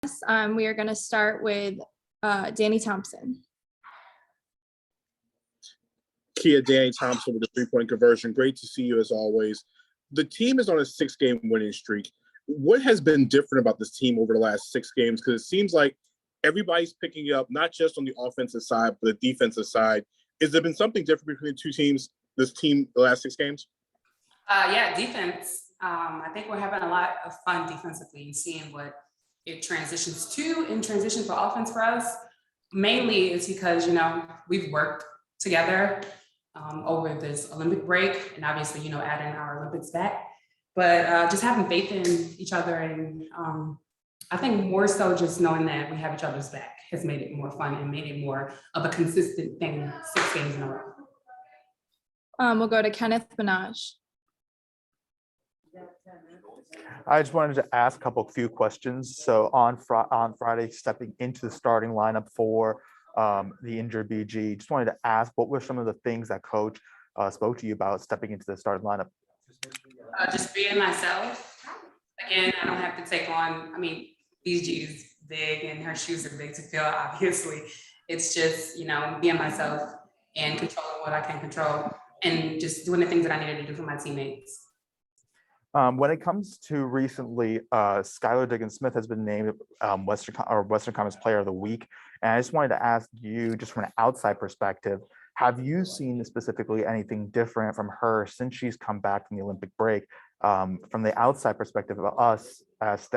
We are going to start with Danny Thompson. Kia, Danny Thompson with the three-point conversion. Great to see you as always. The team is on a 6-game winning streak. What has been different about this team over the last 6 games? Because it seems like everybody's picking up, not just on the offensive side, but the defensive side. Has there been something different between the two teams, the last 6 games? Yeah, defense. I think we're having a lot of fun defensively and seeing what it transitions to in transition for offense for us. Mainly it's because, we've worked together over this Olympic break and obviously, adding our Olympics back. But just having faith in each other and I think more so just knowing that we have each other's back has made it more fun and made it more of a consistent thing 6 games in a row. We'll go to Kenneth Minaj. I just wanted to ask a few questions. So on Friday, stepping into the starting lineup for the injured BG, just wanted to ask, what were some of the things that coach spoke to you about stepping into the starting lineup? Just being myself. Again, I don't have to take on, BG is big and her shoes are big to fill, obviously. It's just, being myself and controlling what I can control and just doing the things that I needed to do for my teammates. When it comes to recently, Skylar Diggins-Smith has been named Western Conference Player of the Week. And I just wanted to ask you, just from an outside perspective, have you seen specifically anything different from her since she's come back from the Olympic break? From the outside perspective of us, as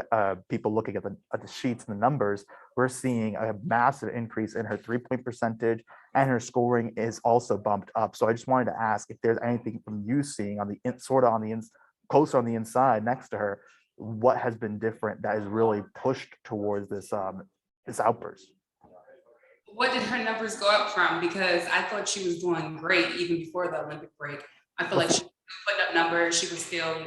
people looking at the sheets and the numbers, we're seeing a massive increase in her three-point percentage, and her scoring is also bumped up. So I just wanted to ask if there's anything from you seeing on the closer on the inside next to her, what has been different that has really pushed towards this outburst? What did her numbers go up from? Because I thought she was doing great even before the Olympic break. I feel like she was putting up numbers. She was still,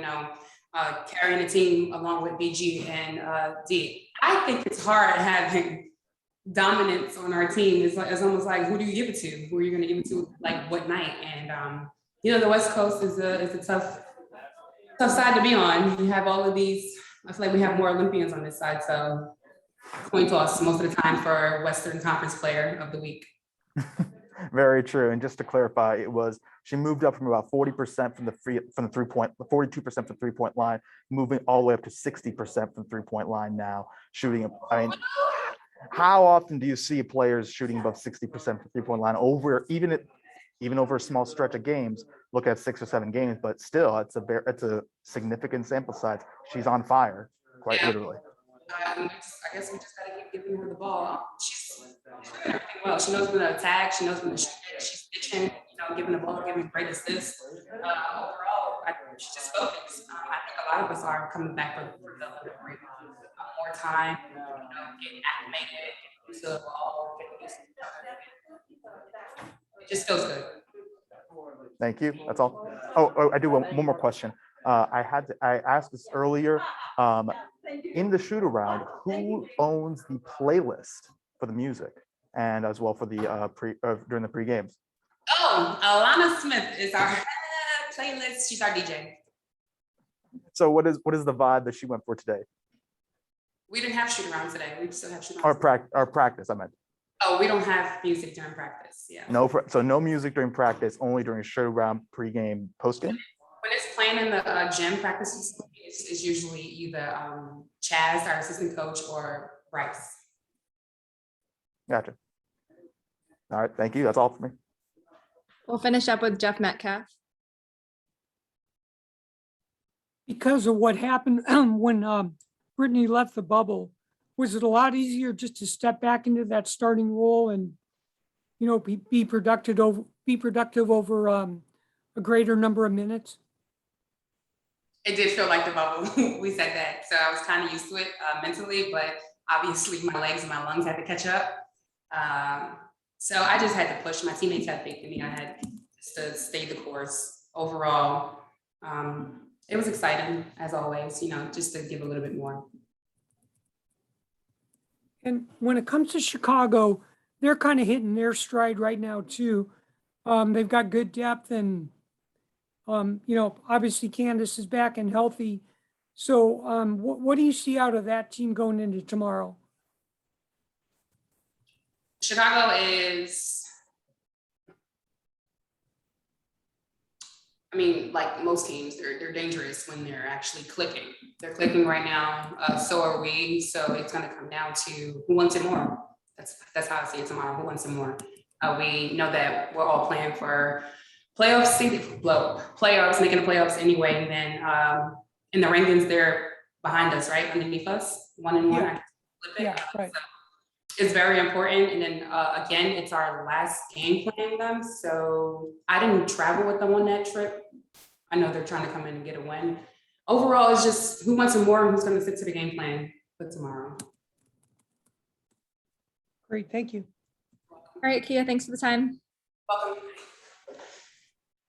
carrying the team along with BG and D. I think it's hard having dominance on our team. It's almost like, who do you give it to? Who are you going to give it to? Like what night? And the West Coast is a tough side to be on. You have all of these. I feel like we have more Olympians on this side, so coin toss most of the time for Western Conference Player of the Week. Very true. And just to clarify, she moved up from about 40% from the 42% from the 3-point line, moving all the way up to 60% from 3-point line now, shooting. How often do you see players shooting above 60% from 3-point line even over a small stretch of games? Look at 6 or 7 games, but still, it's a significant sample size. She's on fire, quite literally. I guess we just gotta keep giving her the ball. She's doing everything well. She knows when to attack. She knows when to shoot it. She's pitching, giving the ball, giving great assists. Overall, she's just focused. I think a lot of us are coming back for the Olympic break. More time, getting acclimated, getting used to the ball, getting used to it just feels good. Thank you. That's all. Oh, I do one more question. I asked this earlier. In the shoot around, who owns the playlist for the music and as well for the during the pre-games? Oh, Alana Smith is our playlist. She's our DJ. So what is the vibe that she went for today? We didn't have shoot around today. We still have shoot around. Our practice, I meant. Oh, we don't have music during practice. Yeah. So no music during practice, only during shoot around, pre-game, post-game? When it's playing in the gym practices, it's usually either Chaz, our assistant coach, or Bryce. Gotcha. All right, thank you. That's all for me. We'll finish up with Jeff Metcalf. Because of what happened when Brittany left the bubble, was it a lot easier just to step back into that starting role and, be productive over a greater number of minutes? It did feel like the bubble. We said that. So I was kind of used to it mentally, but obviously my legs and my lungs had to catch up. So I just had to push. My teammates had faith in me. I had to stay the course. Overall, it was exciting, as always, just to give a little bit more. And when it comes to Chicago, they're kind of hitting their stride right now, too. They've got good depth and obviously Candace is back and healthy. So what do you see out of that team going into tomorrow? Chicago is, I mean, like most teams, they're dangerous when they're actually clicking. They're clicking right now, so are we. So it's going to come down to who wants it more. That's how I see it tomorrow. Who wants it more? We know that we're all playing for playoffs, making the playoffs anyway. And then in the rankings, they're behind us, right, underneath us, 1 and 1. Yeah. Yeah, right. So it's very important. And then again, it's our last game playing them. So I didn't travel with them on that trip. I know they're trying to come in and get a win. Overall, it's just who wants some more and who's going to stick to the game plan for tomorrow. Great, thank you. All right, Kia, thanks for the time. Welcome.